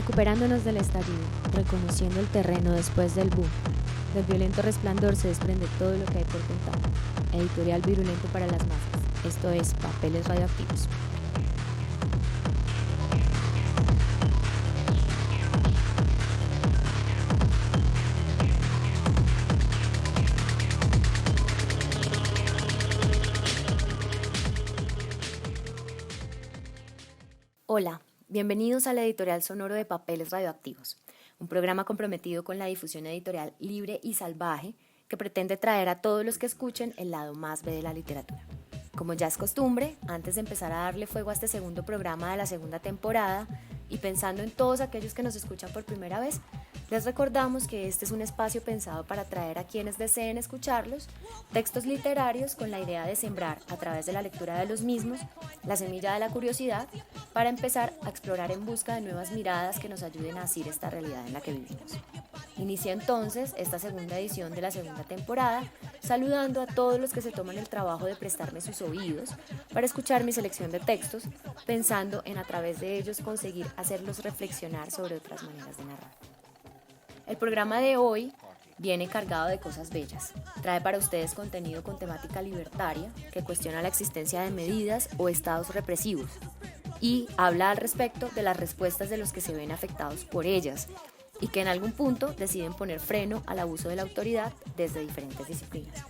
Recuperándonos del estallido, reconociendo el terreno después del boom. Del violento resplandor se desprende todo lo que hay por contar. Editorial virulento para las masas. Esto es Papeles Radioactivos. Hola, bienvenidos al editorial sonoro de Papeles Radioactivos, un programa comprometido con la difusión editorial libre y salvaje que pretende traer a todos los que escuchen el lado más B de la literatura. Como ya es costumbre, antes de empezar a darle fuego a este segundo programa de la segunda temporada y pensando en todos aquellos que nos escuchan por primera vez, les recordamos que este es un espacio pensado para traer a quienes deseen escucharlos textos literarios con la idea de sembrar, a través de la lectura de los mismos, la semilla de la curiosidad para empezar a explorar en busca de nuevas miradas que nos ayuden a asir esta realidad en la que vivimos. Inicia entonces esta segunda edición de la segunda temporada, saludando a todos los que se toman el trabajo de prestarme sus oídos para escuchar mi selección de textos, pensando en a través de ellos conseguir hacerlos reflexionar sobre otras maneras de narrar. El programa de hoy viene cargado de cosas bellas. Trae para ustedes contenido con temática libertaria que cuestiona la existencia de medidas o estados represivos y habla al respecto de las respuestas de los que se ven afectados por ellas y que en algún punto deciden poner freno al abuso de la autoridad desde diferentes disciplinas.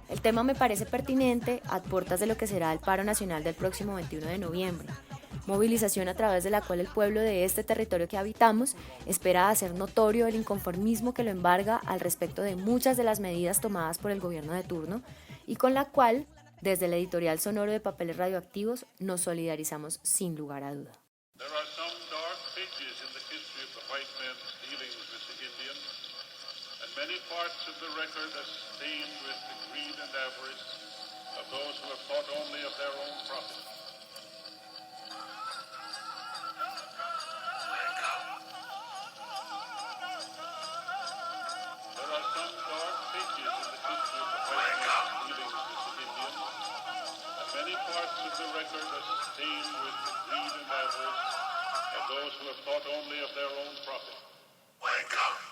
El tema me parece pertinente a puertas de lo que será el paro nacional del próximo 21 de noviembre, movilización a través de la cual el pueblo de este territorio que habitamos espera hacer notorio el inconformismo que lo embarga al respecto de muchas de las medidas tomadas por el gobierno de turno y con la cual, desde el editorial sonoro de Papeles Radioactivos, nos solidarizamos sin lugar a duda. Many parts of the record are stained with the greed and avarice of those who have thought only of their own profit. There are some dark pages in the history of the white man's dealings with the Indian, and many parts of the record are stained with the greed and avarice of those who have thought only of their own profit. Wake up!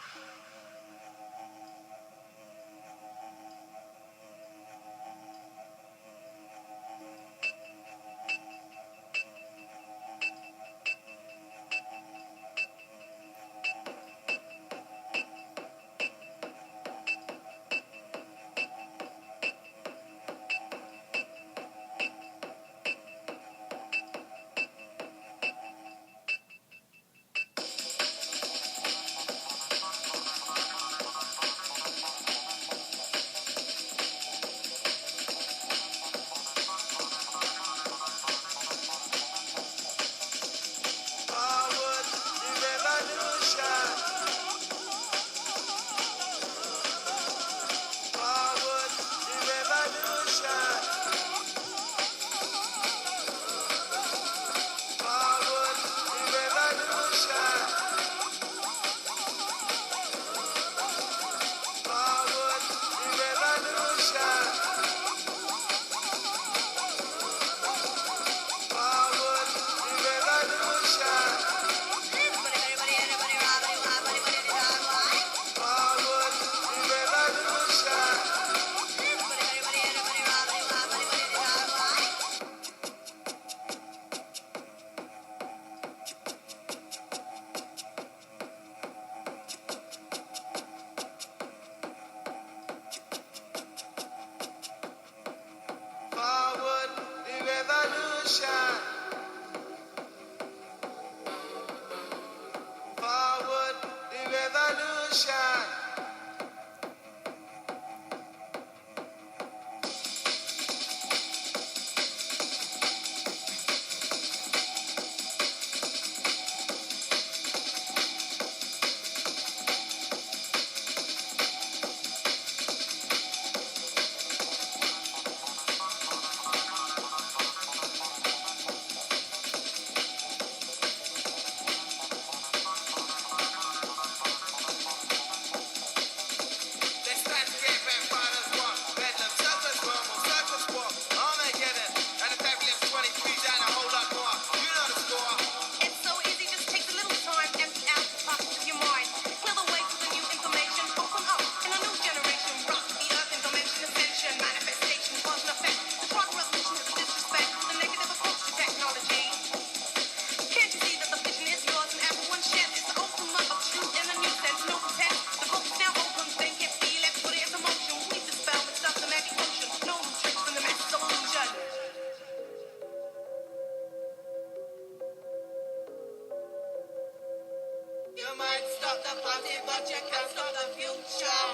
but you can't stop the future.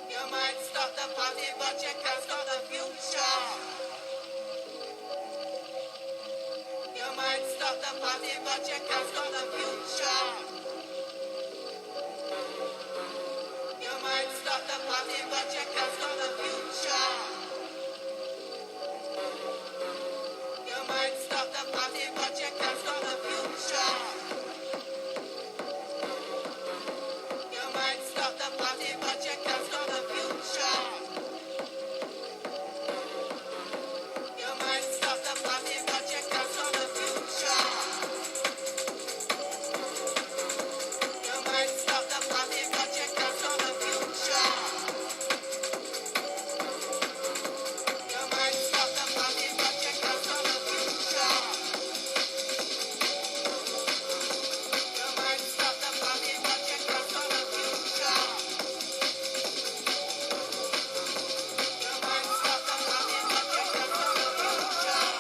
You might stop the party, but you can't stop the future. You might stop the party, but you can't stop the future. You might stop the party, but you can't stop the future. You might stop the party, but you can't stop the future. You might stop the party, but you can't stop the future. You might stop the party, but you can't stop the future. You might stop the party, but you can't stop the future. You might stop the party, but you can't stop the future. You might stop the party, but you can't stop the future. You might stop the party, but you can't stop the future. You might stop the party, but you can't stop the future. You might stop the party, but you can't stop the future. You might stop the party, but you can't stop the future.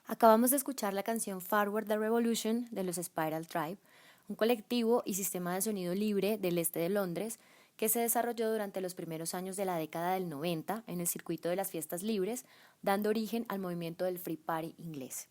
Acabamos de escuchar la canción Forward the Revolution de los Spiral Tribe, un colectivo y sistema de sonido libre del este de Londres que se desarrolló durante los primeros años de la década del 90 en el circuito de las fiestas libres, dando origen al movimiento del Free Party inglés.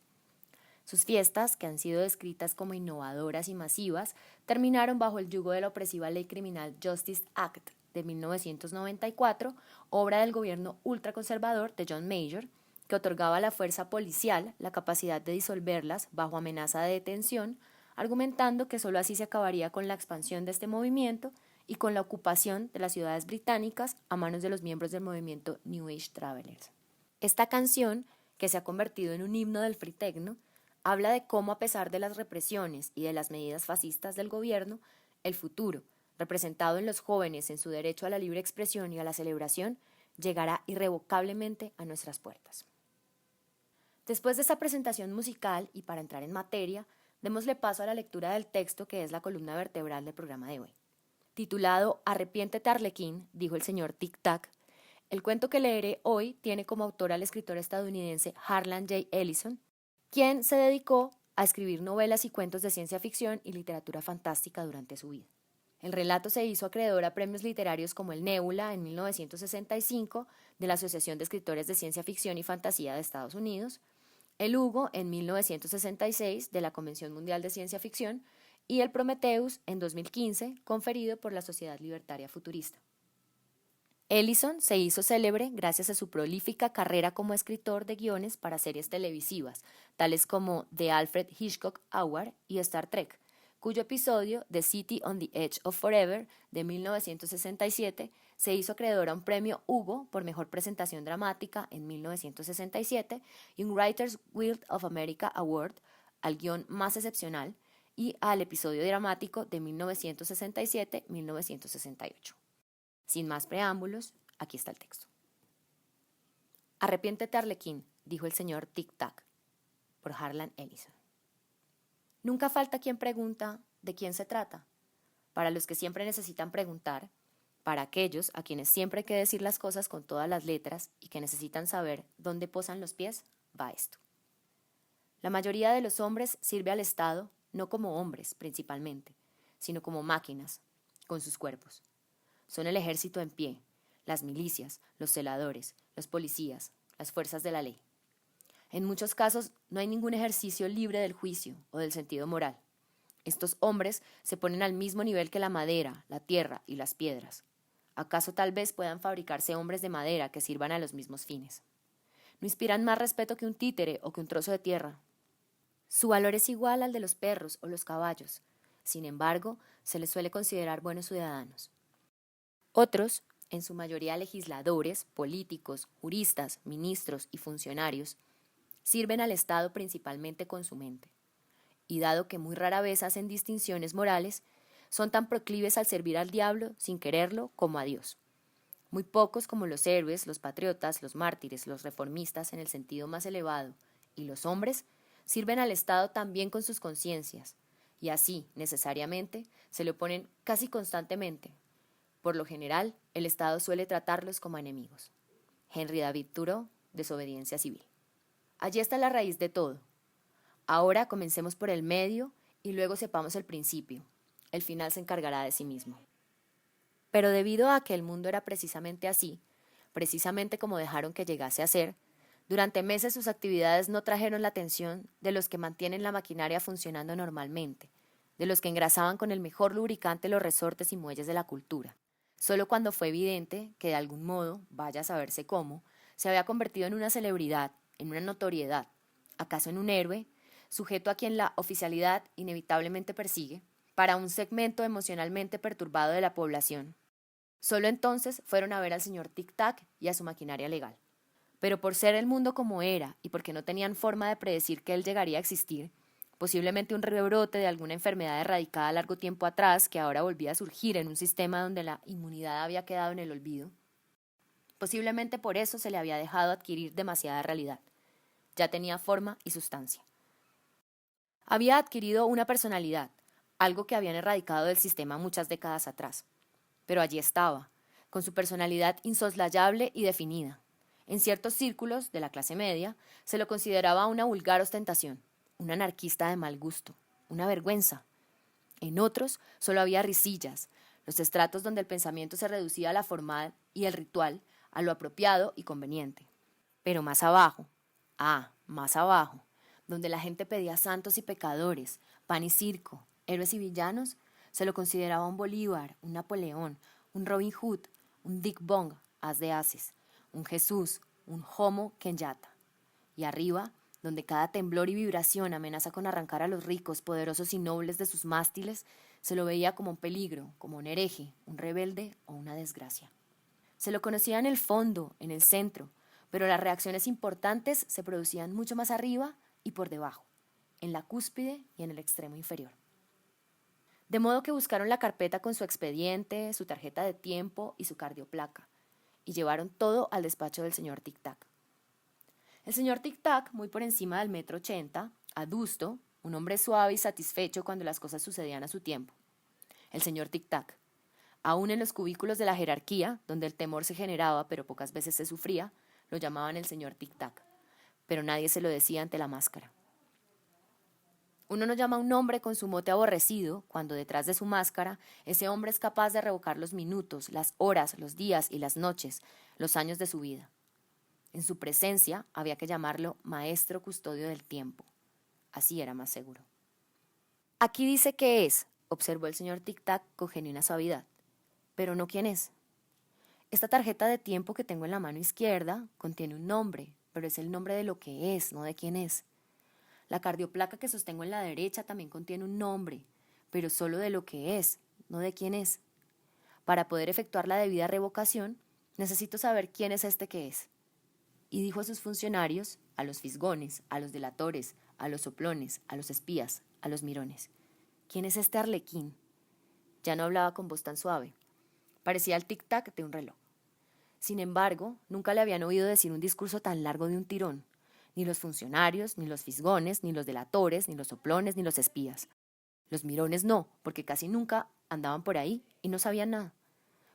Sus fiestas, que han sido descritas como innovadoras y masivas, terminaron bajo el yugo de la opresiva Ley Criminal Justice Act de 1994, obra del gobierno ultraconservador de John Major, que otorgaba a la fuerza policial la capacidad de disolverlas bajo amenaza de detención, argumentando que sólo así se acabaría con la expansión de este movimiento y con la ocupación de las ciudades británicas a manos de los miembros del movimiento New Age Travelers. Esta canción, que se ha convertido en un himno del free techno, habla de cómo, a pesar de las represiones y de las medidas fascistas del gobierno, el futuro, representado en los jóvenes en su derecho a la libre expresión y a la celebración, llegará irrevocablemente a nuestras puertas. Después de esta presentación musical y para entrar en materia, démosle paso a la lectura del texto que es la columna vertebral del programa de hoy. Titulado Arrepiéntete Arlequín, dijo el señor Tic Tac, el cuento que leeré hoy tiene como autor al escritor estadounidense Harlan J. Ellison, quien se dedicó a escribir novelas y cuentos de ciencia ficción y literatura fantástica durante su vida. El relato se hizo acreedor a premios literarios como el Nebula en 1965 de la Asociación de Escritores de Ciencia Ficción y Fantasía de Estados Unidos, el Hugo en 1966 de la Convención Mundial de Ciencia Ficción y el Prometheus en 2015 conferido por la Sociedad Libertaria Futurista. Ellison se hizo célebre gracias a su prolífica carrera como escritor de guiones para series televisivas, tales como The Alfred Hitchcock Hour y Star Trek, cuyo episodio The City on the Edge of Forever de 1967 se hizo acreedor a un premio Hugo por mejor presentación dramática en 1967 y un Writers Guild of America Award al guión más excepcional y al episodio dramático de 1967-1968. Sin más preámbulos, aquí está el texto. Arrepiéntete, Arlequín, dijo el señor Tic-Tac, por Harlan Ellison. Nunca falta quien pregunta de quién se trata. Para los que siempre necesitan preguntar, para aquellos a quienes siempre hay que decir las cosas con todas las letras y que necesitan saber dónde posan los pies, va esto. La mayoría de los hombres sirve al Estado no como hombres, principalmente, sino como máquinas, con sus cuerpos. Son el ejército en pie, las milicias, los celadores, los policías, las fuerzas de la ley. En muchos casos no hay ningún ejercicio libre del juicio o del sentido moral. Estos hombres se ponen al mismo nivel que la madera, la tierra y las piedras. ¿Acaso tal vez puedan fabricarse hombres de madera que sirvan a los mismos fines? No inspiran más respeto que un títere o que un trozo de tierra. Su valor es igual al de los perros o los caballos. Sin embargo, se les suele considerar buenos ciudadanos. Otros, en su mayoría legisladores, políticos, juristas, ministros y funcionarios, sirven al Estado principalmente con su mente. Y dado que muy rara vez hacen distinciones morales, son tan proclives al servir al diablo sin quererlo como a Dios. Muy pocos como los héroes, los patriotas, los mártires, los reformistas en el sentido más elevado, y los hombres, sirven al Estado también con sus conciencias, y así, necesariamente, se le oponen casi constantemente. Por lo general, el Estado suele tratarlos como enemigos. Henry David Thoreau, Desobediencia Civil. Allí está la raíz de todo. Ahora comencemos por el medio y luego sepamos el principio. El final se encargará de sí mismo. Pero debido a que el mundo era precisamente así, precisamente como dejaron que llegase a ser, durante meses sus actividades no trajeron la atención de los que mantienen la maquinaria funcionando normalmente, de los que engrasaban con el mejor lubricante los resortes y muelles de la cultura. Solo cuando fue evidente que de algún modo, vaya a saberse cómo, se había convertido en una celebridad, en una notoriedad, acaso en un héroe, sujeto a quien la oficialidad inevitablemente persigue, para un segmento emocionalmente perturbado de la población. Solo entonces fueron a ver al señor Tic-Tac y a su maquinaria legal. Pero por ser el mundo como era y porque no tenían forma de predecir que él llegaría a existir, posiblemente un rebrote de alguna enfermedad erradicada largo tiempo atrás que ahora volvía a surgir en un sistema donde la inmunidad había quedado en el olvido, posiblemente por eso se le había dejado adquirir demasiada realidad. Ya tenía forma y sustancia. Había adquirido una personalidad, algo que habían erradicado del sistema muchas décadas atrás. Pero allí estaba, con su personalidad insoslayable y definida. En ciertos círculos de la clase media se lo consideraba una vulgar ostentación, un anarquista de mal gusto, una vergüenza. En otros solo había risillas, los estratos donde el pensamiento se reducía a la formal y el ritual, a lo apropiado y conveniente. Pero más abajo, más abajo, donde la gente pedía santos y pecadores, pan y circo, héroes y villanos, se lo consideraba un Bolívar, un Napoleón, un Robin Hood, un Dick Bong, as de ases, un Jesús, un Homo Kenyatta. Y arriba, donde cada temblor y vibración amenaza con arrancar a los ricos, poderosos y nobles de sus mástiles, se lo veía como un peligro, como un hereje, un rebelde o una desgracia. Se lo conocía en el fondo, en el centro, pero las reacciones importantes se producían mucho más arriba y por debajo, en la cúspide y en el extremo inferior. De modo que buscaron la carpeta con su expediente, su tarjeta de tiempo y su cardioplaca, y llevaron todo al despacho del señor Tic-Tac. El señor Tic-Tac, muy por encima del 1,80 m, adusto, un hombre suave y satisfecho cuando las cosas sucedían a su tiempo. El señor Tic-Tac. Aún en los cubículos de la jerarquía, donde el temor se generaba pero pocas veces se sufría, lo llamaban el señor Tic-Tac, pero nadie se lo decía ante la máscara. Uno no llama a un hombre con su mote aborrecido cuando detrás de su máscara ese hombre es capaz de revocar los minutos, las horas, los días y las noches, los años de su vida. En su presencia había que llamarlo maestro custodio del tiempo. Así era más seguro. Aquí dice qué es, observó el señor Tic-Tac con genuina suavidad, pero no quién es. Esta tarjeta de tiempo que tengo en la mano izquierda contiene un nombre, pero es el nombre de lo que es, no de quién es. La cardioplaca que sostengo en la derecha también contiene un nombre, pero solo de lo que es, no de quién es. Para poder efectuar la debida revocación, necesito saber quién es este que es. Y dijo a sus funcionarios, a los fisgones, a los delatores, a los soplones, a los espías, a los mirones. ¿Quién es este arlequín? Ya no hablaba con voz tan suave. Parecía el tic-tac de un reloj. Sin embargo, nunca le habían oído decir un discurso tan largo de un tirón. Ni los funcionarios, ni los fisgones, ni los delatores, ni los soplones, ni los espías. Los mirones no, porque casi nunca andaban por ahí y no sabían nada.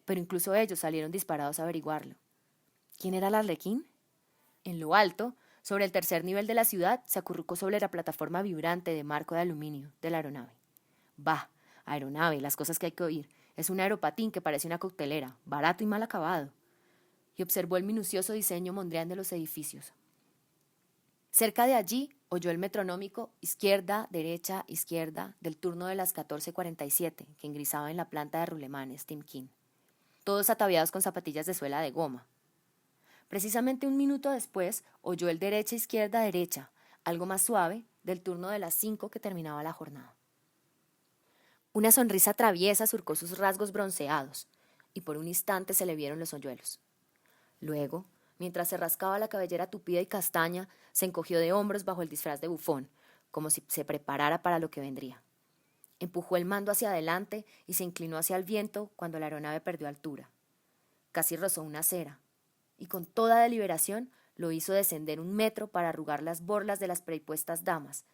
Pero incluso ellos salieron disparados a averiguarlo. ¿Quién era el arlequín? En lo alto, sobre el tercer nivel de la ciudad, se acurrucó sobre la plataforma vibrante de marco de aluminio de la aeronave. Bah, aeronave, las cosas que hay que oír. Es un aeropatín que parece una coctelera, barato y mal acabado. Y observó el minucioso diseño mondrian de los edificios. Cerca de allí oyó el metronómico izquierda, derecha, izquierda del turno de las 14:47 que engrisaba en la planta de rulemanes Timkin, todos ataviados con zapatillas de suela de goma. Precisamente un minuto después oyó el derecha, izquierda, derecha, algo más suave, del turno de las 5 que terminaba la jornada. Una sonrisa traviesa surcó sus rasgos bronceados, y por un instante se le vieron los hoyuelos. Luego, mientras se rascaba la cabellera tupida y castaña, se encogió de hombros bajo el disfraz de bufón, como si se preparara para lo que vendría. Empujó el mando hacia adelante y se inclinó hacia el viento cuando la aeronave perdió altura. Casi rozó una acera, y con toda deliberación lo hizo descender 1 metro para arrugar las borlas de las prepuestas damas,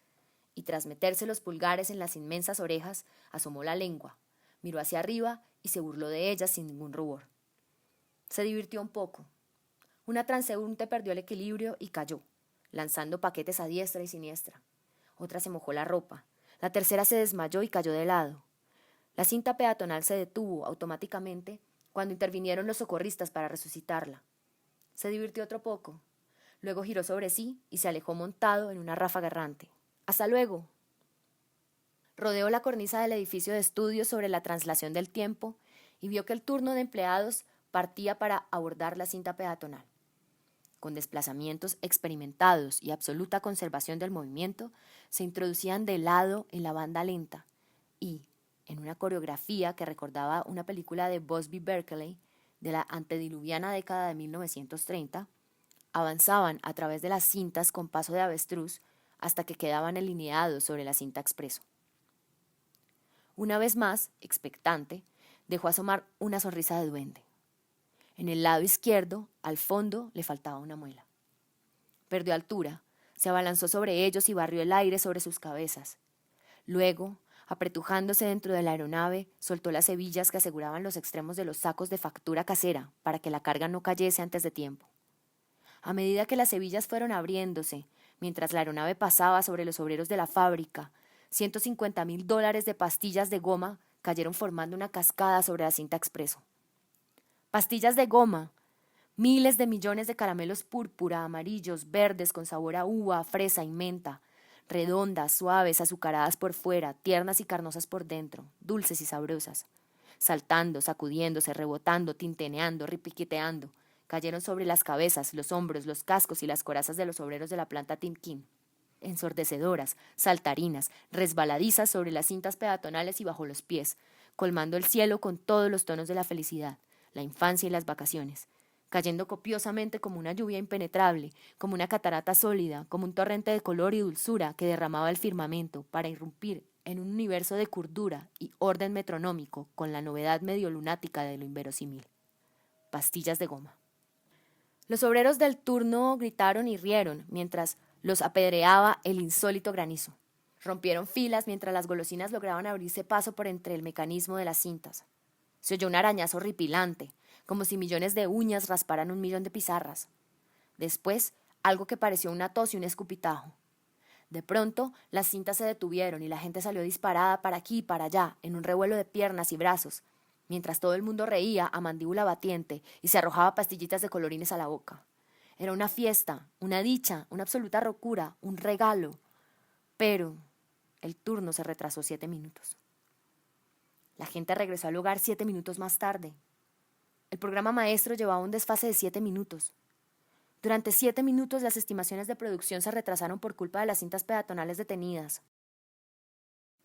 y tras meterse los pulgares en las inmensas orejas, asomó la lengua, miró hacia arriba y se burló de ellas sin ningún rubor. Se divirtió un poco. Una transeúnte perdió el equilibrio y cayó, lanzando paquetes a diestra y siniestra. Otra se mojó la ropa. La tercera se desmayó y cayó de lado. La cinta peatonal se detuvo automáticamente cuando intervinieron los socorristas para resucitarla. Se divirtió otro poco. Luego giró sobre sí y se alejó montado en una ráfaga errante. ¡Hasta luego! Rodeó la cornisa del edificio de estudios sobre la translación del tiempo y vio que el turno de empleados partía para abordar la cinta peatonal. Con desplazamientos experimentados y absoluta conservación del movimiento, se introducían de lado en la banda lenta y, en una coreografía que recordaba una película de Busby Berkeley de la antediluviana década de 1930, avanzaban a través de las cintas con paso de avestruz hasta que quedaban alineados sobre la cinta expreso. Una vez más, expectante, dejó asomar una sonrisa de duende. En el lado izquierdo, al fondo, le faltaba una muela. Perdió altura, se abalanzó sobre ellos y barrió el aire sobre sus cabezas. Luego, apretujándose dentro de la aeronave, soltó las hebillas que aseguraban los extremos de los sacos de factura casera para que la carga no cayese antes de tiempo. A medida que las hebillas fueron abriéndose, mientras la aeronave pasaba sobre los obreros de la fábrica, $150,000 de pastillas de goma cayeron formando una cascada sobre la cinta expreso. Pastillas de goma, miles de millones de caramelos púrpura, amarillos, verdes, con sabor a uva, fresa y menta, redondas, suaves, azucaradas por fuera, tiernas y carnosas por dentro, dulces y sabrosas. Saltando, sacudiéndose, rebotando, tinteneando, ripiqueteando, cayeron sobre las cabezas, los hombros, los cascos y las corazas de los obreros de la planta Timkin. Ensordecedoras, saltarinas, resbaladizas sobre las cintas peatonales y bajo los pies, colmando el cielo con todos los tonos de la felicidad, la infancia y las vacaciones, cayendo copiosamente como una lluvia impenetrable, como una catarata sólida, como un torrente de color y dulzura que derramaba el firmamento para irrumpir en un universo de cordura y orden metronómico con la novedad medio lunática de lo inverosímil. Pastillas de goma. Los obreros del turno gritaron y rieron mientras los apedreaba el insólito granizo. Rompieron filas mientras las golosinas lograban abrirse paso por entre el mecanismo de las cintas. Se oyó un arañazo horripilante, como si millones de uñas rasparan 1,000,000 de pizarras. Después, algo que pareció una tos y un escupitajo. De pronto, las cintas se detuvieron y la gente salió disparada para aquí y para allá, en un revuelo de piernas y brazos, mientras todo el mundo reía a mandíbula batiente y se arrojaba pastillitas de colorines a la boca. Era una fiesta, una dicha, una absoluta locura, un regalo. Pero el turno se retrasó 7 minutos. La gente regresó al hogar 7 minutos más tarde. El programa maestro llevaba un desfase de 7 minutos. Durante 7 minutos las estimaciones de producción se retrasaron por culpa de las cintas peatonales detenidas.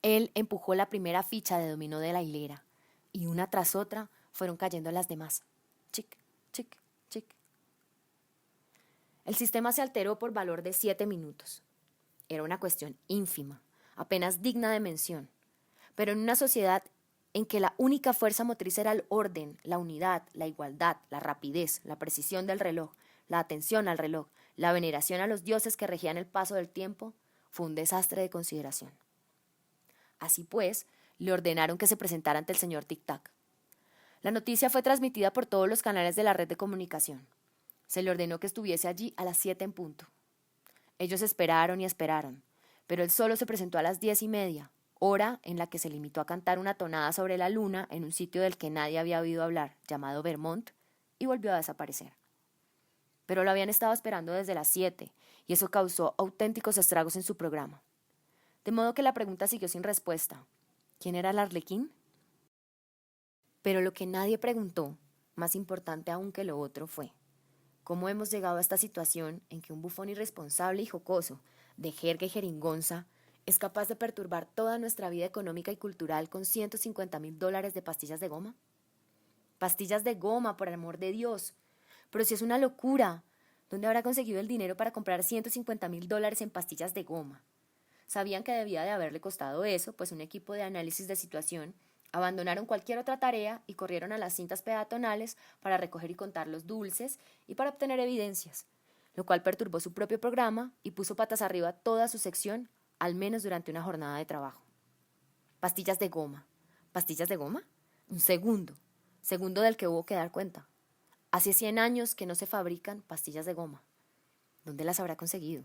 Él empujó la primera ficha de dominó de la hilera, y una tras otra fueron cayendo las demás. Chic, chic, chic. El sistema se alteró por valor de 7 minutos. Era una cuestión ínfima, apenas digna de mención. Pero en una sociedad en que la única fuerza motriz era el orden, la unidad, la igualdad, la rapidez, la precisión del reloj, la atención al reloj, la veneración a los dioses que regían el paso del tiempo, fue un desastre de consideración. Así pues, le ordenaron que se presentara ante el señor Tic-Tac. La noticia fue transmitida por todos los canales de la red de comunicación. Se le ordenó que estuviese allí a las 7 en punto. Ellos esperaron y esperaron, pero él solo se presentó a las 10:30, hora en la que se limitó a cantar una tonada sobre la luna en un sitio del que nadie había oído hablar, llamado Vermont, y volvió a desaparecer. Pero lo habían estado esperando desde las 7, y eso causó auténticos estragos en su programa. De modo que la pregunta siguió sin respuesta. ¿Quién era el Arlequín? Pero lo que nadie preguntó, más importante aún que lo otro, fue ¿cómo hemos llegado a esta situación en que un bufón irresponsable y jocoso, de jerga y jeringonza, es capaz de perturbar toda nuestra vida económica y cultural con $150,000 de pastillas de goma? Pastillas de goma, por el amor de Dios. Pero si es una locura, ¿dónde habrá conseguido el dinero para comprar $150,000 en pastillas de goma? Sabían que debía de haberle costado eso, pues un equipo de análisis de situación abandonaron cualquier otra tarea y corrieron a las cintas peatonales para recoger y contar los dulces y para obtener evidencias, lo cual perturbó su propio programa y puso patas arriba toda su sección, al menos durante una jornada de trabajo. Pastillas de goma. ¿Pastillas de goma? Un segundo del que hubo que dar cuenta. Hace 100 años que no se fabrican pastillas de goma. ¿Dónde las habrá conseguido?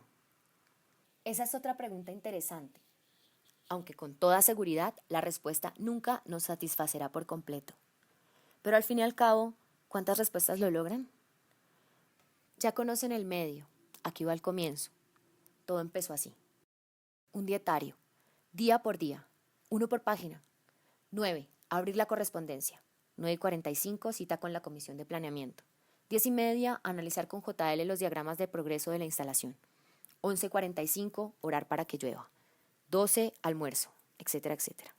Esa es otra pregunta interesante, aunque con toda seguridad la respuesta nunca nos satisfacerá por completo. Pero al fin y al cabo, ¿cuántas respuestas lo logran? Ya conocen el medio, aquí va el comienzo. Todo empezó así. Un dietario, día por día, 1 por página. 9, abrir la correspondencia. 9:45, cita con la comisión de planeamiento. 10:30, analizar con JL los diagramas de progreso de la instalación. 11:45, orar para que llueva. 12, almuerzo, etcétera, etcétera.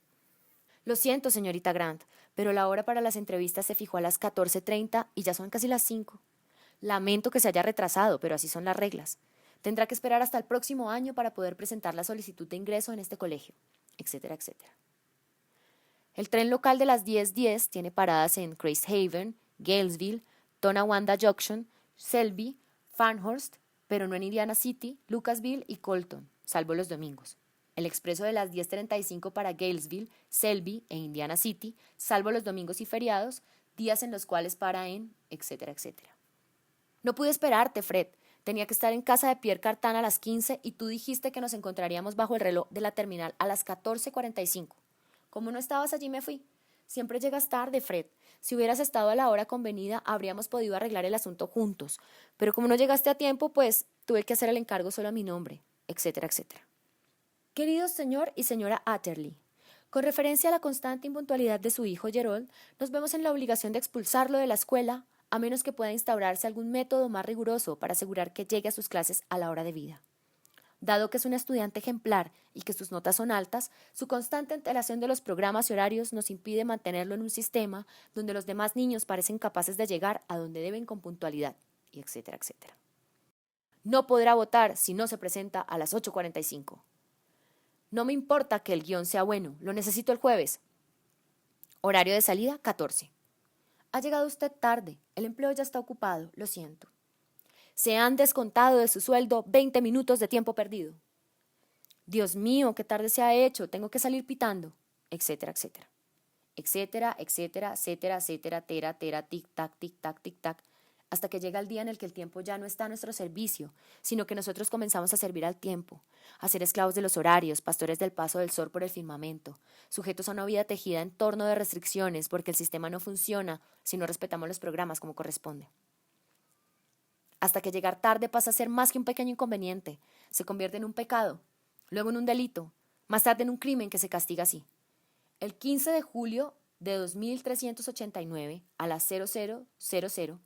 Lo siento, señorita Grant, pero la hora para las entrevistas se fijó a las 14:30 y ya son casi las 5. Lamento que se haya retrasado, pero así son las reglas. Tendrá que esperar hasta el próximo año para poder presentar la solicitud de ingreso en este colegio, etcétera, etcétera. El tren local de las 10:10 tiene paradas en Gracehaven, Galesville, Tonawanda Junction, Selby, Farnhurst, pero no en Indiana City, Lucasville y Colton, salvo los domingos. El expreso de las 10:35 para Galesville, Selby e Indiana City, salvo los domingos y feriados, días en los cuales para en, etcétera, etcétera. No pude esperarte, Fred. Tenía que estar en casa de Pierre Cartan a las 15 y tú dijiste que nos encontraríamos bajo el reloj de la terminal a las 14:45. Como no estabas allí, me fui. Siempre llegas tarde, Fred. Si hubieras estado a la hora convenida, habríamos podido arreglar el asunto juntos. Pero como no llegaste a tiempo, pues tuve que hacer el encargo solo a mi nombre, etcétera, etcétera. Querido señor y señora Atterley, con referencia a la constante impuntualidad de su hijo Gerald, nos vemos en la obligación de expulsarlo de la escuela, a menos que pueda instaurarse algún método más riguroso para asegurar que llegue a sus clases a la hora debida. Dado que es un estudiante ejemplar y que sus notas son altas, su constante antelación de los programas y horarios nos impide mantenerlo en un sistema donde los demás niños parecen capaces de llegar a donde deben con puntualidad, y etcétera, etcétera. No podrá votar si no se presenta a las 8:45. No me importa que el guión sea bueno, lo necesito el jueves. Horario de salida, 14. Ha llegado usted tarde, el empleo ya está ocupado, lo siento. Se han descontado de su sueldo 20 minutos de tiempo perdido. Dios mío, qué tarde se ha hecho, tengo que salir pitando, etcétera, etcétera. Etcétera, etcétera, etcétera, etcétera, tera, tic-tac, tic-tac, tic-tac, hasta que llega el día en el que el tiempo ya no está a nuestro servicio, sino que nosotros comenzamos a servir al tiempo, a ser esclavos de los horarios, pastores del paso del sol por el firmamento, sujetos a una vida tejida en torno de restricciones, porque el sistema no funciona si no respetamos los programas como corresponde. Hasta que llegar tarde pasa a ser más que un pequeño inconveniente, se convierte en un pecado, luego en un delito, más tarde en un crimen que se castiga así. El 15 de julio de 2389 a las 00:00,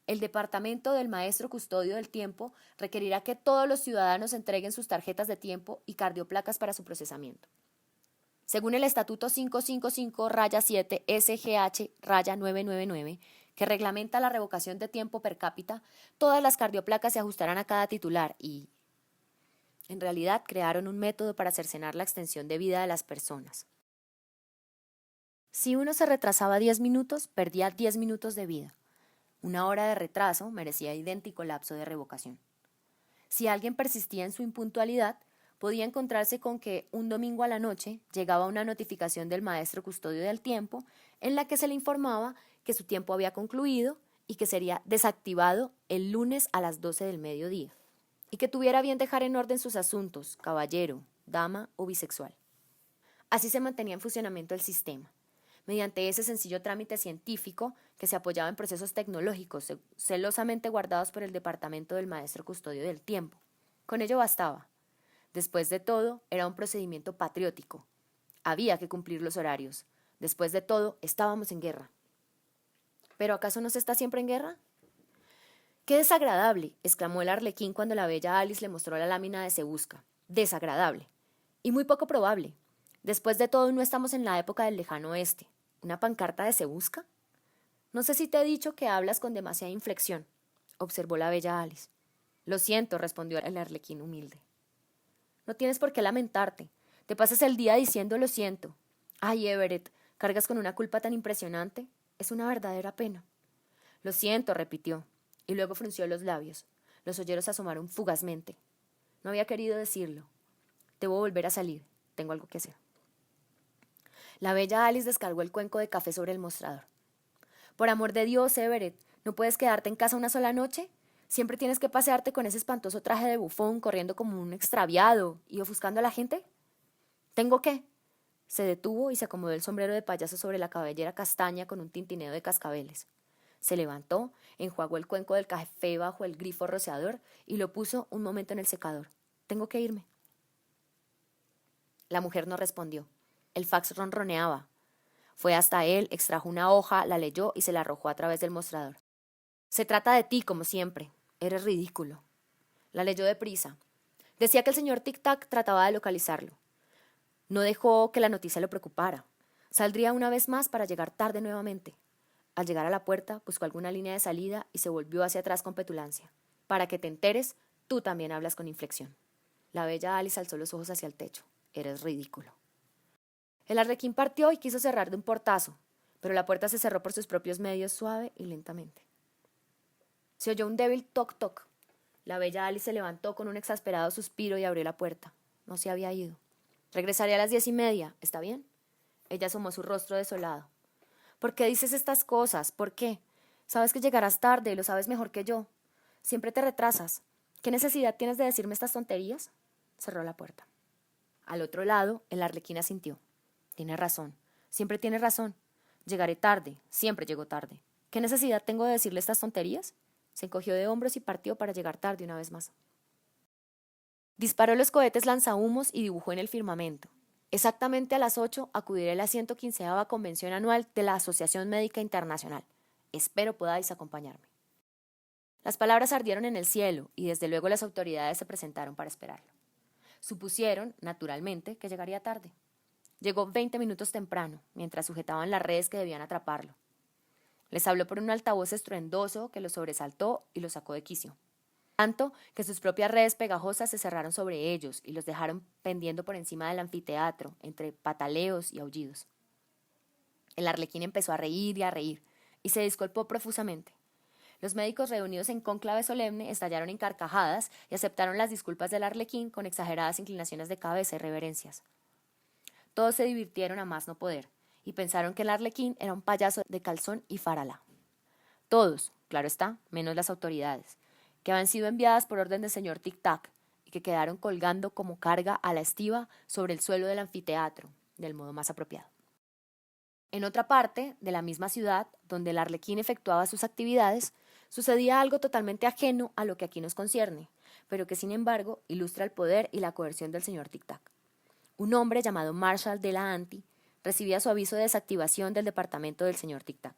el Departamento del Maestro Custodio del Tiempo requerirá que todos los ciudadanos entreguen sus tarjetas de tiempo y cardioplacas para su procesamiento. Según el Estatuto 555-7 SGH-999, que reglamenta la revocación de tiempo per cápita, todas las cardioplacas se ajustarán a cada titular y... En realidad crearon un método para cercenar la extensión de vida de las personas. Si uno se retrasaba 10 minutos, perdía 10 minutos de vida. Una hora de retraso merecía idéntico lapso de revocación. Si alguien persistía en su impuntualidad, podía encontrarse con que un domingo a la noche llegaba una notificación del maestro custodio del tiempo en la que se le informaba que su tiempo había concluido y que sería desactivado el lunes a las 12 del mediodía, y que tuviera bien dejar en orden sus asuntos, caballero, dama o bisexual. Así se mantenía en funcionamiento el sistema, mediante ese sencillo trámite científico que se apoyaba en procesos tecnológicos celosamente guardados por el departamento del maestro custodio del tiempo. Con ello bastaba. Después de todo, era un procedimiento patriótico. Había que cumplir los horarios. Después de todo, estábamos en guerra. ¿Pero acaso no se está siempre en guerra? ¡Qué desagradable!, exclamó el arlequín cuando la bella Alice le mostró la lámina de Se Busca. Desagradable. Y muy poco probable. Después de todo, no estamos en la época del lejano oeste. ¿Una pancarta de Se Busca? No sé si te he dicho que hablas con demasiada inflexión, observó la bella Alice. Lo siento, respondió el arlequín humilde. No tienes por qué lamentarte. Te pasas el día diciendo lo siento. Ay, Everett, cargas con una culpa tan impresionante. Es una verdadera pena. Lo siento, repitió, y luego frunció los labios. Los olleros asomaron fugazmente. No había querido decirlo. Debo volver a salir. Tengo algo que hacer. La bella Alice descargó el cuenco de café sobre el mostrador. Por amor de Dios, Everett, ¿no puedes quedarte en casa una sola noche? ¿Siempre tienes que pasearte con ese espantoso traje de bufón, corriendo como un extraviado y ofuscando a la gente? ¿Tengo qué? Se detuvo y se acomodó el sombrero de payaso sobre la cabellera castaña con un tintineo de cascabeles. Se levantó, enjuagó el cuenco del café bajo el grifo rociador y lo puso un momento en el secador. Tengo que irme. La mujer no respondió. El fax ronroneaba. Fue hasta él, extrajo una hoja, la leyó y se la arrojó a través del mostrador. Se trata de ti, como siempre. Eres ridículo. La leyó deprisa. Decía que el señor Tic-Tac trataba de localizarlo. No dejó que la noticia lo preocupara. Saldría una vez más para llegar tarde nuevamente. Al llegar a la puerta, buscó alguna línea de salida y se volvió hacia atrás con petulancia. Para que te enteres, tú también hablas con inflexión. La bella Alice alzó los ojos hacia el techo. Eres ridículo. El arlequín partió y quiso cerrar de un portazo, pero la puerta se cerró por sus propios medios suave y lentamente. Se oyó un débil toc-toc. La bella Alice se levantó con un exasperado suspiro y abrió la puerta. No se había ido. Regresaré a las 10:30, ¿está bien? Ella asomó su rostro desolado. ¿Por qué dices estas cosas? ¿Por qué? Sabes que llegarás tarde, lo sabes mejor que yo. Siempre te retrasas. ¿Qué necesidad tienes de decirme estas tonterías? Cerró la puerta. Al otro lado, el arlequín asintió. Tiene razón. Siempre tiene razón. Llegaré tarde. Siempre llego tarde. ¿Qué necesidad tengo de decirle estas tonterías? Se encogió de hombros y partió para llegar tarde una vez más. Disparó los cohetes lanzahumos y dibujó en el firmamento. Exactamente a las 8 acudiré a la 115ª convención anual de la Asociación Médica Internacional. Espero podáis acompañarme. Las palabras ardieron en el cielo y desde luego las autoridades se presentaron para esperarlo. Supusieron, naturalmente, que llegaría tarde. Llegó 20 minutos temprano, mientras sujetaban las redes que debían atraparlo. Les habló por un altavoz estruendoso que lo sobresaltó y lo sacó de quicio. Tanto que sus propias redes pegajosas se cerraron sobre ellos y los dejaron pendiendo por encima del anfiteatro, entre pataleos y aullidos. El arlequín empezó a reír y se disculpó profusamente. Los médicos reunidos en cónclave solemne estallaron en carcajadas y aceptaron las disculpas del arlequín con exageradas inclinaciones de cabeza y reverencias. Todos se divirtieron a más no poder y pensaron que el arlequín era un payaso de calzón y farala. Todos, claro está, menos las autoridades, que habían sido enviadas por orden del señor Tic-Tac y que quedaron colgando como carga a la estiva sobre el suelo del anfiteatro, del modo más apropiado. En otra parte de la misma ciudad, donde el arlequín efectuaba sus actividades, sucedía algo totalmente ajeno a lo que aquí nos concierne, pero que sin embargo ilustra el poder y la coerción del señor Tic-Tac. Un hombre llamado Marshall de la Anti recibía su aviso de desactivación del departamento del señor Tic-Tac.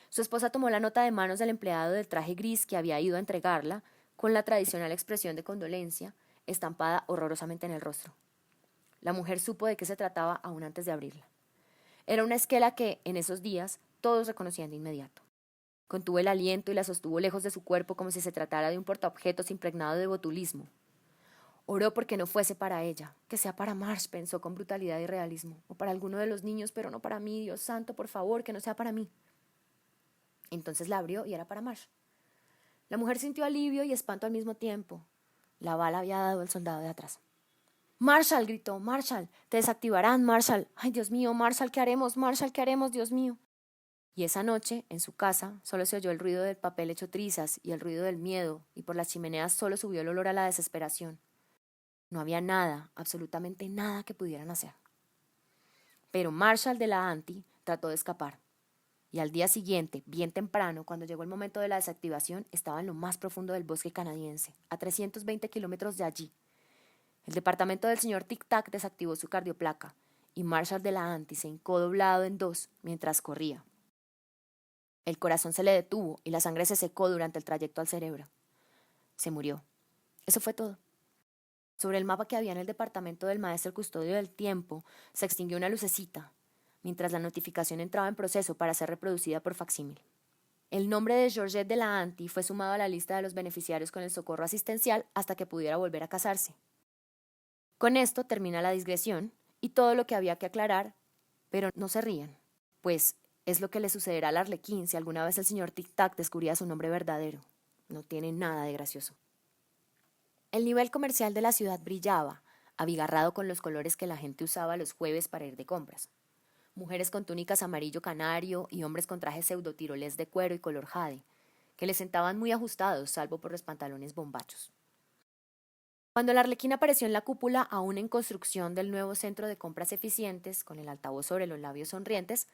Su esposa tomó la nota de manos del empleado del traje gris que había ido a entregarla, con la tradicional expresión de condolencia, estampada horrorosamente en el rostro. La mujer supo de qué se trataba aún antes de abrirla. Era una esquela que, en esos días, todos reconocían de inmediato. Contuvo el aliento y la sostuvo lejos de su cuerpo como si se tratara de un portaobjetos impregnado de botulismo. Oró porque no fuese para ella, que sea para Marsh, pensó con brutalidad y realismo, o para alguno de los niños, pero no para mí, Dios santo, por favor, que no sea para mí. Entonces la abrió y era para Marsh. La mujer sintió alivio y espanto al mismo tiempo. La bala había dado al soldado de atrás. Marshall, gritó, Marshall, te desactivarán, Marshall. Ay, Dios mío, Marshall, ¿qué haremos? Marshall, ¿qué haremos, Dios mío? Y esa noche, en su casa, solo se oyó el ruido del papel hecho trizas y el ruido del miedo, y por las chimeneas solo subió el olor a la desesperación. No había nada, absolutamente nada que pudieran hacer. Pero Marshall de la Anti trató de escapar. Y al día siguiente, bien temprano, cuando llegó el momento de la desactivación, estaba en lo más profundo del bosque canadiense, a 320 kilómetros de allí. El departamento del señor Tic Tac desactivó su cardioplaca, y Marshall de la Anti se hincó doblado en dos mientras corría. El corazón se le detuvo y la sangre se secó durante el trayecto al cerebro. Se murió. Eso fue todo. Sobre el mapa que había en el departamento del maestro custodio del tiempo, se extinguió una lucecita, mientras la notificación entraba en proceso para ser reproducida por facsímil. El nombre de Georgette de la Anti fue sumado a la lista de los beneficiarios con el socorro asistencial hasta que pudiera volver a casarse. Con esto termina la digresión y todo lo que había que aclarar, pero no se rían, pues es lo que le sucederá al Arlequín si alguna vez el señor Tic Tac descubría su nombre verdadero. No tiene nada de gracioso. El nivel comercial de la ciudad brillaba, abigarrado con los colores que la gente usaba los jueves para ir de compras. Mujeres con túnicas amarillo canario y hombres con trajes pseudo-tirolés de cuero y color jade, que le sentaban muy ajustados, salvo por los pantalones bombachos. Cuando el Arlequín apareció en la cúpula, aún en construcción del nuevo centro de compras eficientes, con el altavoz sobre los labios sonrientes,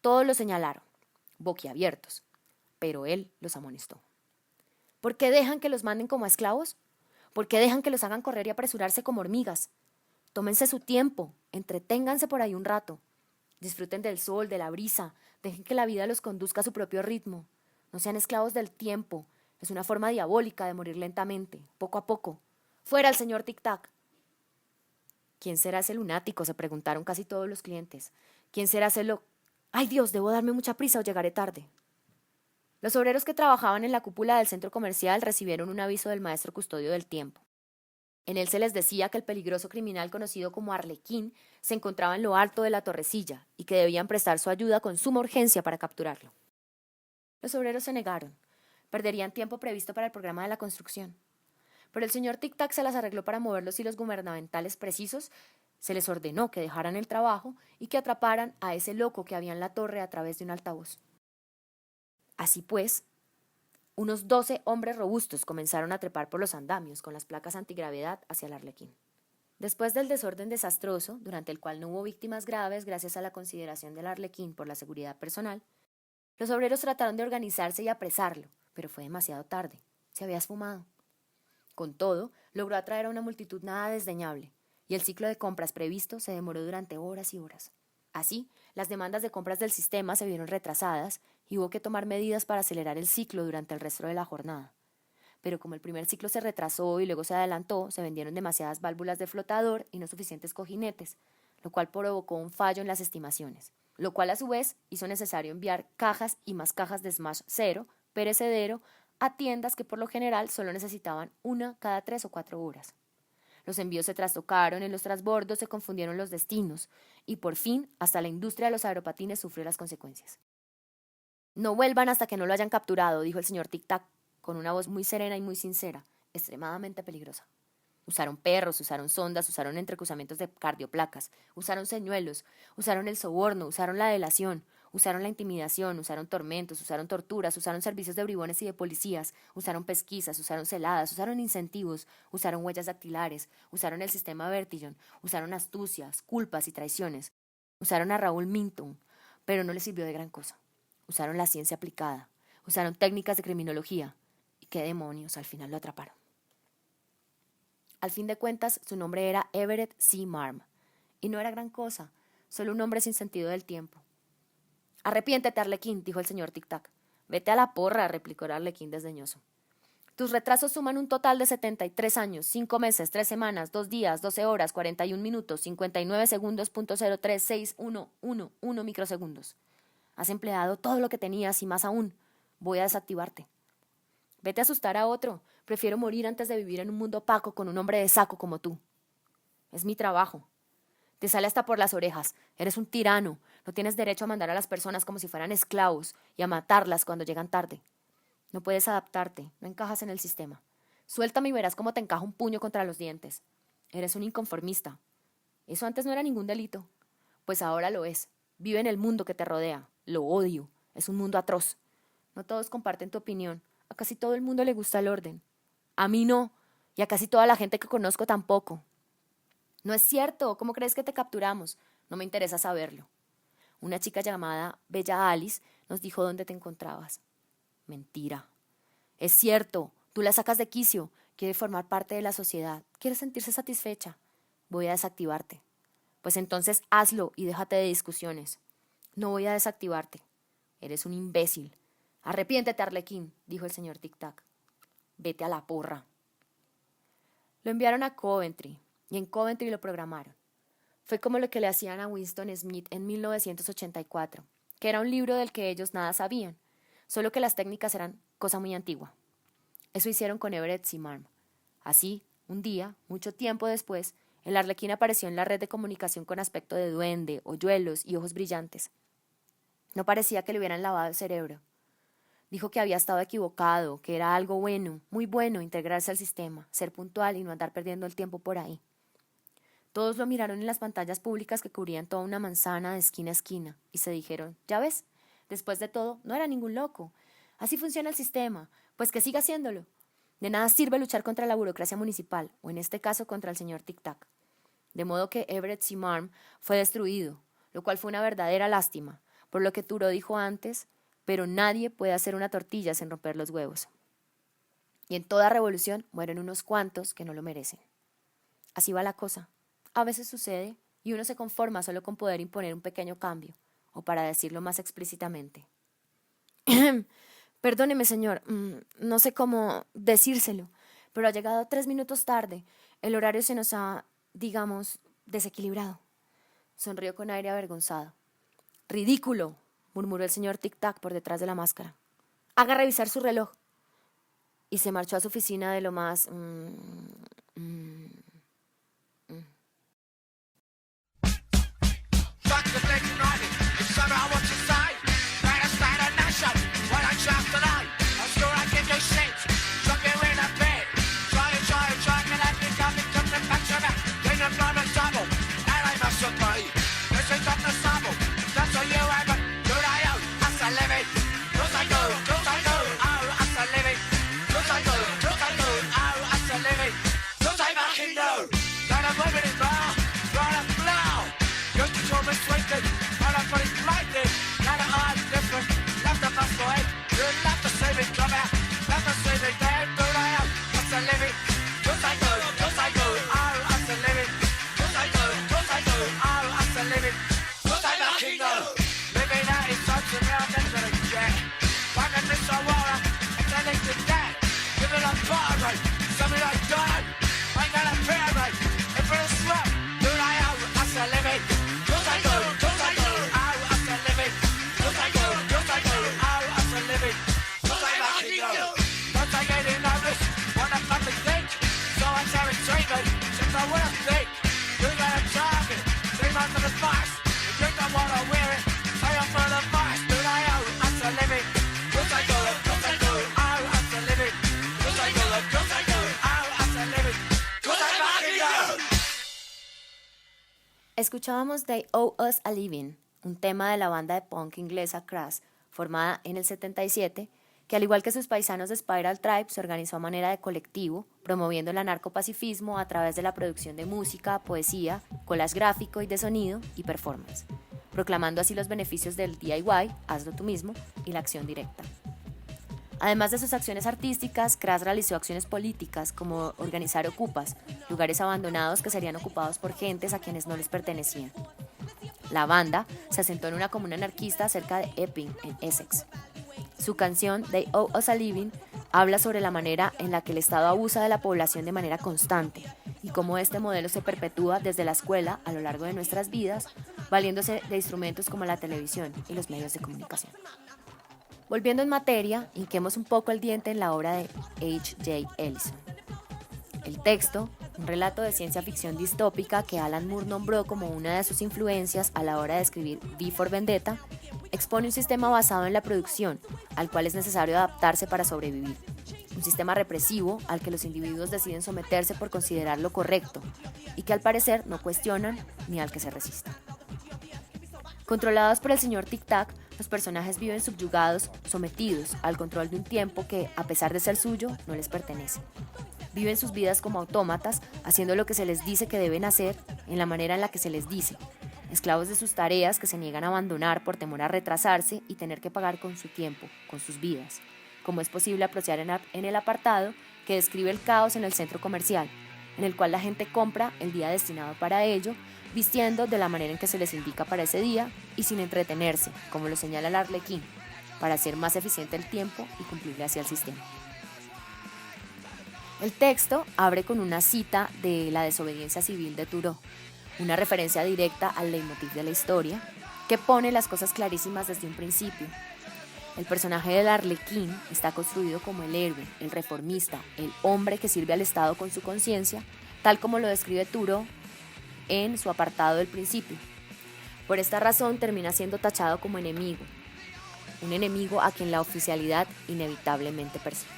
todos lo señalaron, boquiabiertos, pero él los amonestó. ¿Por qué dejan que los manden como a esclavos? ¿Por qué dejan que los hagan correr y apresurarse como hormigas? Tómense su tiempo, entreténganse por ahí un rato. Disfruten del sol, de la brisa, dejen que la vida los conduzca a su propio ritmo. No sean esclavos del tiempo, es una forma diabólica de morir lentamente, poco a poco. ¡Fuera el señor Tic Tac! ¿Quién será ese lunático?, se preguntaron casi todos los clientes. ¿Quién será ese ¡Ay, Dios, debo darme mucha prisa o llegaré tarde! Los obreros que trabajaban en la cúpula del centro comercial recibieron un aviso del maestro custodio del tiempo. En él se les decía que el peligroso criminal conocido como Arlequín se encontraba en lo alto de la torrecilla y que debían prestar su ayuda con suma urgencia para capturarlo. Los obreros se negaron. Perderían tiempo previsto para el programa de la construcción. Pero el señor Tic Tac se las arregló para mover los hilos gubernamentales precisos. Se les ordenó que dejaran el trabajo y que atraparan a ese loco que había en la torre a través de un altavoz. Así pues, unos 12 hombres robustos comenzaron a trepar por los andamios con las placas antigravedad hacia el Arlequín. Después del desorden desastroso, durante el cual no hubo víctimas graves gracias a la consideración del Arlequín por la seguridad personal, los obreros trataron de organizarse y apresarlo, pero fue demasiado tarde. Se había esfumado. Con todo, logró atraer a una multitud nada desdeñable, y el ciclo de compras previsto se demoró durante horas y horas. Así, las demandas de compras del sistema se vieron retrasadas y hubo que tomar medidas para acelerar el ciclo durante el resto de la jornada. Pero como el primer ciclo se retrasó y luego se adelantó, se vendieron demasiadas válvulas de flotador y no suficientes cojinetes, lo cual provocó un fallo en las estimaciones, lo cual a su vez hizo necesario enviar cajas y más cajas de Smash 0, perecedero, a tiendas que por lo general solo necesitaban una cada 3 o 4 horas. Los envíos se trastocaron, en los transbordos se confundieron los destinos y por fin hasta la industria de los aeropatines sufrió las consecuencias. No vuelvan hasta que no lo hayan capturado, dijo el señor Tic Tac, con una voz muy serena y muy sincera, extremadamente peligrosa. Usaron perros, usaron sondas, usaron entrecruzamientos de cardioplacas, usaron señuelos, usaron el soborno, usaron la delación, usaron la intimidación, usaron tormentos, usaron torturas, usaron servicios de bribones y de policías, usaron pesquisas, usaron celadas, usaron incentivos, usaron huellas dactilares, usaron el sistema Vertillon, usaron astucias, culpas y traiciones, usaron a Raúl Minton, pero no les sirvió de gran cosa. Usaron la ciencia aplicada, usaron técnicas de criminología, y qué demonios, al final lo atraparon. Al fin de cuentas, su nombre era Everett C. Marm, y no era gran cosa, solo un hombre sin sentido del tiempo. «Arrepiéntete, Arlequín», dijo el señor Tic Tac. «Vete a la porra», replicó el Arlequín desdeñoso. «Tus retrasos suman un total de 73 años, 5 meses, 3 semanas, 2 días, 12 horas, 41 minutos, 59 segundos, .03611 microsegundos. Has empleado todo lo que tenías y más aún. Voy a desactivarte». Vete a asustar a otro. Prefiero morir antes de vivir en un mundo opaco con un hombre de saco como tú. Es mi trabajo. Te sale hasta por las orejas. Eres un tirano. No tienes derecho a mandar a las personas como si fueran esclavos y a matarlas cuando llegan tarde. No puedes adaptarte. No encajas en el sistema. Suéltame y verás cómo te encaja un puño contra los dientes. Eres un inconformista. Eso antes no era ningún delito. Pues ahora lo es. Vive en el mundo que te rodea. Lo odio. Es un mundo atroz. No todos comparten tu opinión. A casi todo el mundo le gusta el orden. A mí no. Y a casi toda la gente que conozco tampoco. No es cierto. ¿Cómo crees que te capturamos? No me interesa saberlo. Una chica llamada Bella Alice nos dijo dónde te encontrabas. Mentira. Es cierto. Tú la sacas de quicio. Quiere formar parte de la sociedad. Quiere sentirse satisfecha. Voy a desactivarte. Pues entonces hazlo y déjate de discusiones. No voy a desactivarte. Eres un imbécil. Arrepiéntete, Arlequín, dijo el señor Tic-Tac. Vete a la porra. Lo enviaron a Coventry, y en Coventry lo programaron. Fue como lo que le hacían a Winston Smith en 1984, que era un libro del que ellos nada sabían, solo que las técnicas eran cosa muy antigua. Eso hicieron con Everett Seamarm. Así, un día, mucho tiempo después, el Arlequín apareció en la red de comunicación con aspecto de duende, hoyuelos y ojos brillantes. No parecía que le hubieran lavado el cerebro. Dijo que había estado equivocado, que era algo bueno, muy bueno, integrarse al sistema, ser puntual y no andar perdiendo el tiempo por ahí. Todos lo miraron en las pantallas públicas que cubrían toda una manzana de esquina a esquina y se dijeron, ya ves, después de todo, no era ningún loco. Así funciona el sistema, pues que siga haciéndolo. De nada sirve luchar contra la burocracia municipal, o en este caso contra el señor Tic-Tac. De modo que Everett Seamarm fue destruido, lo cual fue una verdadera lástima, por lo que Thoreau dijo antes, pero nadie puede hacer una tortilla sin romper los huevos. Y en toda revolución mueren unos cuantos que no lo merecen. Así va la cosa. A veces sucede y uno se conforma solo con poder imponer un pequeño cambio, o para decirlo más explícitamente. Perdóneme, señor, no sé cómo decírselo, pero ha llegado 3 minutos tarde. El horario se nos ha, digamos, desequilibrado. Sonrió con aire avergonzado. ¡Ridículo!, murmuró el señor Tic-Tac por detrás de la máscara. Haga revisar su reloj. Y se marchó a su oficina de lo más... Escuchábamos They Owe Us a Living, un tema de la banda de punk inglesa Crass, formada en el 77, que al igual que sus paisanos de Spiral Tribe se organizó a manera de colectivo, promoviendo el anarcopacifismo a través de la producción de música, poesía, collage gráfico y de sonido y performance, proclamando así los beneficios del DIY, hazlo tú mismo, y la acción directa. Además de sus acciones artísticas, Crass realizó acciones políticas como organizar ocupas, lugares abandonados que serían ocupados por gentes a quienes no les pertenecían. La banda se asentó en una comuna anarquista cerca de Epping, en Essex. Su canción They Owe Us a Living habla sobre la manera en la que el Estado abusa de la población de manera constante y cómo este modelo se perpetúa desde la escuela a lo largo de nuestras vidas, valiéndose de instrumentos como la televisión y los medios de comunicación. Volviendo en materia, hinquemos un poco el diente en la obra de H.J. Ellison. El texto, un relato de ciencia ficción distópica que Alan Moore nombró como una de sus influencias a la hora de escribir V for Vendetta, expone un sistema basado en la producción, al cual es necesario adaptarse para sobrevivir. Un sistema represivo al que los individuos deciden someterse por considerarlo correcto y que al parecer no cuestionan ni al que se resisten. Controlados por el señor Tic Tac, los personajes viven subyugados, sometidos al control de un tiempo que, a pesar de ser suyo, no les pertenece. Viven sus vidas como autómatas, haciendo lo que se les dice que deben hacer, en la manera en la que se les dice, esclavos de sus tareas que se niegan a abandonar por temor a retrasarse y tener que pagar con su tiempo, con sus vidas, como es posible apreciar en el apartado que describe el caos en el centro comercial, en el cual la gente compra el día destinado para ello, vistiendo de la manera en que se les indica para ese día y sin entretenerse, como lo señala el Arlequín, para hacer más eficiente el tiempo y cumplirle hacia el sistema. El texto abre con una cita de La desobediencia civil de Thoreau, una referencia directa al leitmotiv de la historia, que pone las cosas clarísimas desde un principio. El personaje del Arlequín está construido como el héroe, el reformista, el hombre que sirve al Estado con su conciencia, tal como lo describe Thoreau en su apartado del principio. Por esta razón termina siendo tachado como enemigo, un enemigo a quien la oficialidad inevitablemente persigue.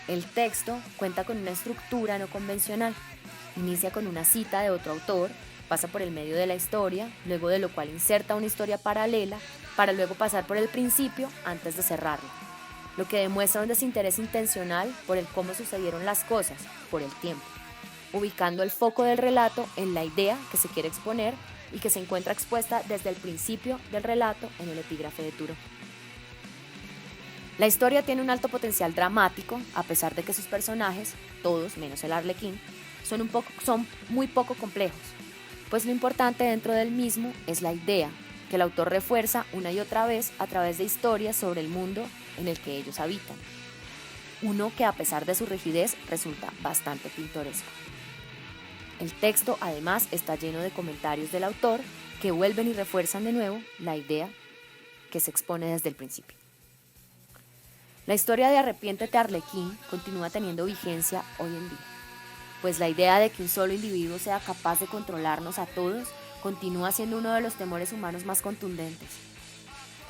El texto cuenta con una estructura no convencional. Inicia con una cita de otro autor, pasa por el medio de la historia, luego de lo cual inserta una historia paralela, para luego pasar por el principio antes de cerrarla, lo que demuestra un desinterés intencional por el cómo sucedieron las cosas, por el tiempo, ubicando el foco del relato en la idea que se quiere exponer y que se encuentra expuesta desde el principio del relato en el epígrafe de Thoreau. La historia tiene un alto potencial dramático, a pesar de que sus personajes, todos menos el Arlequín, son muy poco complejos, pues lo importante dentro del mismo es la idea, que el autor refuerza una y otra vez a través de historias sobre el mundo en el que ellos habitan. Uno que a pesar de su rigidez resulta bastante pintoresco. El texto además está lleno de comentarios del autor que vuelven y refuerzan de nuevo la idea que se expone desde el principio. La historia de Arrepiéntete Arlequín continúa teniendo vigencia hoy en día, pues la idea de que un solo individuo sea capaz de controlarnos a todos continúa siendo uno de los temores humanos más contundentes.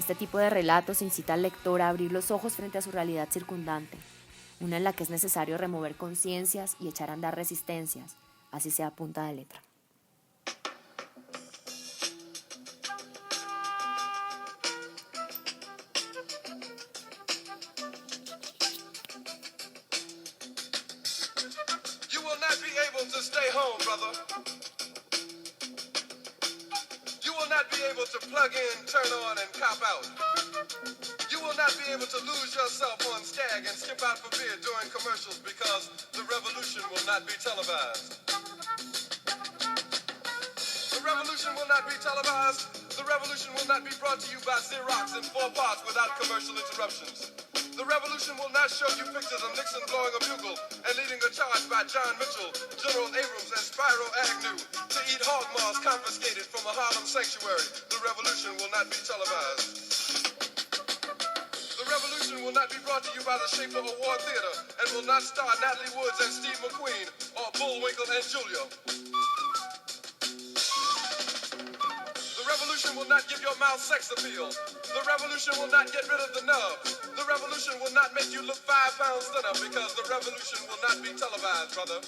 Este tipo de relatos incita al lector a abrir los ojos frente a su realidad circundante, una en la que es necesario remover conciencias y echar a andar resistencias, así sea a punta de letra. You will not be able to stay home, brother. You will not be able to plug in, turn on, and cop out. You will not be able to lose yourself on Skag and skip out for beer during commercials because the revolution will not be televised. The revolution will not be televised. The revolution will not be brought to you by Xerox in 4 parts without commercial interruptions. The revolution will not show you pictures of Nixon blowing a bugle and leading a charge by John Mitchell, General Abrams, and Spyro Agnew to eat hog maws confiscated from a Harlem sanctuary. The revolution will not be televised. The revolution will not be brought to you by the Schaefer Award Theater and will not star Natalie Woods and Steve McQueen or Bullwinkle and Julia. The revolution will not give your mouth sex appeal. The revolution will not get rid of the nub. The revolution will not make you look 5 pounds thinner because the revolution will not be televised, brother.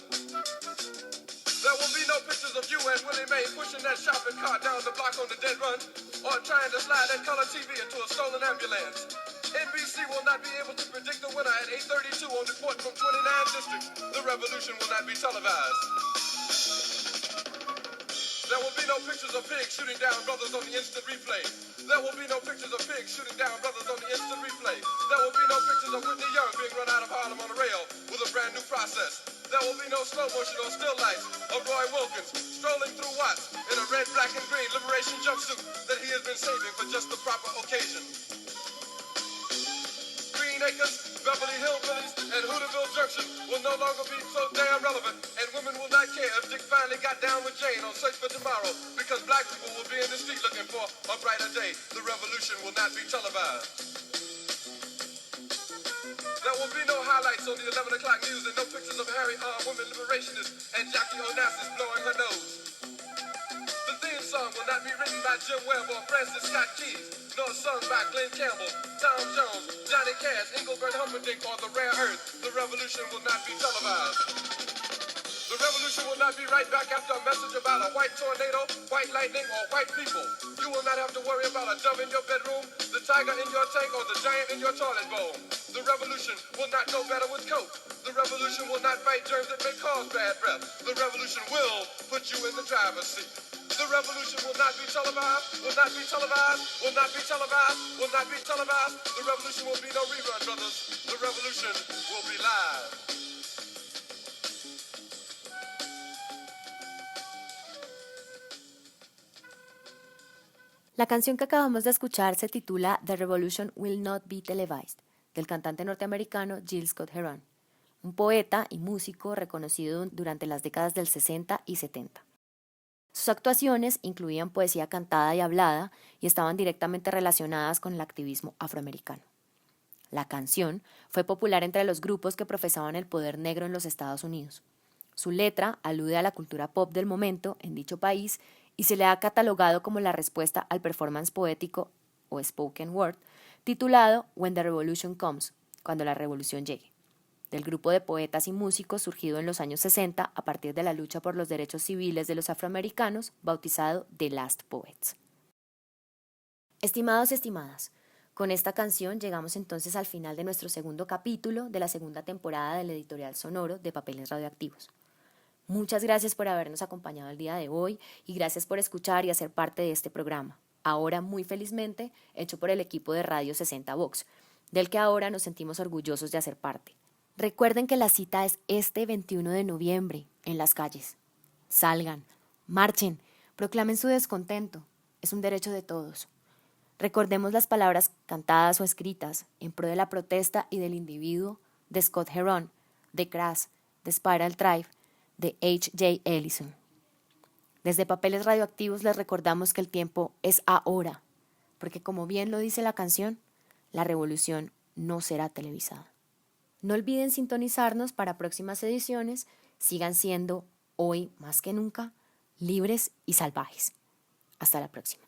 There will be no pictures of you and Willie Mae pushing that shopping cart down the block on the dead run or trying to slide that color TV into a stolen ambulance. NBC will not be able to predict the winner at 8:32 on report from 29 districts. The revolution will not be televised. There will be no pictures of pigs shooting down brothers on the instant replay. There will be no pictures of pigs shooting down brothers on the instant replay. There will be no pictures of Whitney Young being run out of Harlem on a rail with a brand new process. There will be no slow motion or still lights of Roy Wilkins strolling through Watts in a red, black, and green liberation jumpsuit that he has been saving for just the proper occasion. Green Acres, Beverly Hillbillies, and Hooterville Junction will no longer be so damn relevant, and women will not care if Dick finally got down with Jane on Search for Tomorrow, because black people will be in the street looking for a brighter day. The revolution will not be televised. lights on the 11 o'clock news and no pictures of Harry women liberationists and Jackie Onassis blowing her nose. The theme song will not be written by Jim Webb or Francis Scott Keys, nor sung by Glenn Campbell, Tom Jones, Johnny Cash, Engelbert Humperdinck, or The Rare Earth. The revolution will not be televised. The revolution will not be right back after a message about a white tornado, white lightning, or white people. You will not have to worry about a dove in your bedroom, the tiger in your tank, or the giant in your toilet bowl. The revolution will not go better with Coke. The revolution will not fight germs that may cause bad breath. The revolution will put you in the driver's seat. The revolution will not be televised, will not be televised, will not be televised, will not be televised. The revolution will be no rerun, brothers. The revolution will be live. La canción que acabamos de escuchar se titula The Revolution Will Not Be Televised, del cantante norteamericano Gil Scott-Heron, un poeta y músico reconocido durante las décadas del 60 y 70. Sus actuaciones incluían poesía cantada y hablada y estaban directamente relacionadas con el activismo afroamericano. La canción fue popular entre los grupos que profesaban el poder negro en los Estados Unidos. Su letra alude a la cultura pop del momento en dicho país y se le ha catalogado como la respuesta al performance poético o spoken word titulado When the Revolution Comes, cuando la revolución llegue, del grupo de poetas y músicos surgido en los años 60 a partir de la lucha por los derechos civiles de los afroamericanos, bautizado The Last Poets. Estimados y estimadas, con esta canción llegamos entonces al final de nuestro segundo capítulo de la segunda temporada del editorial sonoro de Papeles Radioactivos. Muchas gracias por habernos acompañado el día de hoy y gracias por escuchar y hacer parte de este programa, ahora muy felizmente hecho por el equipo de Radio 60 Vox, del que ahora nos sentimos orgullosos de hacer parte. Recuerden que la cita es este 21 de noviembre en las calles. Salgan, marchen, proclamen su descontento, es un derecho de todos. Recordemos las palabras cantadas o escritas en pro de la protesta y del individuo de Scott-Heron, de Crass, de Spiral Tribe, de H.J. Ellison. Desde Papeles Radioactivos les recordamos que el tiempo es ahora, porque como bien lo dice la canción, la revolución no será televisada. No olviden sintonizarnos para próximas ediciones, sigan siendo, hoy más que nunca, libres y salvajes. Hasta la próxima.